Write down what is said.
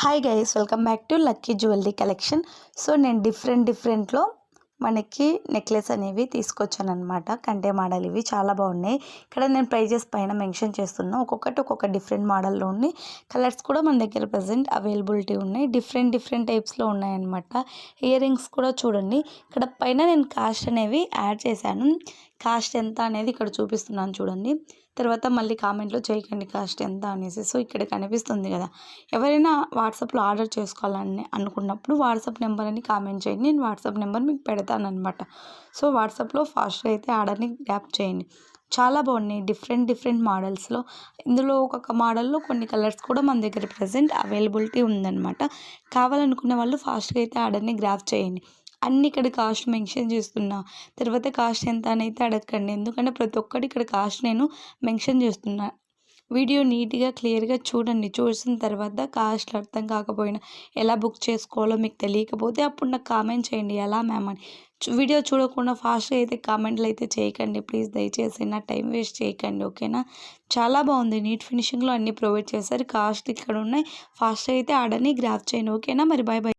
Hi guys, welcome back to lucky jewellery collection. So నేను డిఫరెంట్లో మనకి necklace అనేవి తీసుకొచ్చాను అనమాట. కంటే మోడల్ ఇవి చాలా బాగున్నాయి. ఇక్కడ నేను ప్రైజెస్ పైన మెన్షన్ చేస్తున్నా. ఒక్కొక్కటి ఒక్కొక్క డిఫరెంట్ మోడల్లో ఉన్నాయి. కలర్స్ కూడా మన దగ్గర ప్రజెంట్ అవైలబిలిటీ ఉన్నాయి. డిఫరెంట్ టైప్స్లో ఉన్నాయన్నమాట. ఇయర్ రింగ్స్ కూడా చూడండి. ఇక్కడ పైన నేను కాస్ట్ అనేవి యాడ్ చేశాను. కాస్ట్ ఎంత అనేది ఇక్కడ చూపిస్తున్నాను చూడండి. తర్వాత మళ్ళీ కామెంట్లో చేయకండి కాస్ట్ ఎంత అనేసి. సో ఇక్కడ కనిపిస్తుంది కదా. ఎవరైనా వాట్సాప్లో ఆర్డర్ చేసుకోవాలని అనుకున్నప్పుడు వాట్సాప్ నెంబర్ అని కామెంట్ చేయండి. నేను వాట్సాప్ నెంబర్ మీకు పెడతాను అనమాట. సో వాట్సాప్లో ఫాస్ట్గా అయితే ఆర్డర్ని గ్రాప్ చేయండి. చాలా బాగున్నాయి డిఫరెంట్ మోడల్స్లో. ఇందులో ఒక్కొక్క మోడల్లో కొన్ని కలర్స్ కూడా మన దగ్గర ప్రజెంట్ అవైలబిలిటీ ఉందన్నమాట. కావాలనుకునే వాళ్ళు ఫాస్ట్గా అయితే ఆర్డర్ని గ్రాప్ చేయండి. అన్నీ ఇక్కడ కాస్ట్ మెన్షన్ చేస్తున్నా. తర్వాత కాస్ట్ ఎంత అని అయితే అడగండి. ఎందుకంటే ప్రతి ఒక్కటి ఇక్కడ కాస్ట్ నేను మెన్షన్ చేస్తున్నా. వీడియో నీట్గా క్లియర్గా చూడండి. చూసిన తర్వాత కాస్ట్ అర్థం కాకపోయినా ఎలా బుక్ చేసుకోవాలో మీకు తెలియకపోతే అప్పుడు నాకు కామెంట్ చేయండి ఎలా మ్యామ్ అని. వీడియో చూడకుండా ఫాస్ట్గా అయితే కామెంట్లు అయితే చేయకండి ప్లీజ్. దయచేసి నా టైం వేస్ట్ చేయకండి, ఓకేనా. చాలా బాగుంది, నీట్ ఫినిషింగ్లో అన్నీ ప్రొవైడ్ చేశారు. కాస్ట్ ఇక్కడ ఉన్నాయి. ఫాస్ట్గా అయితే ఆర్డర్ని గ్రాప్ చేయండి, ఓకేనా. మరి బాయ్ బాయ్.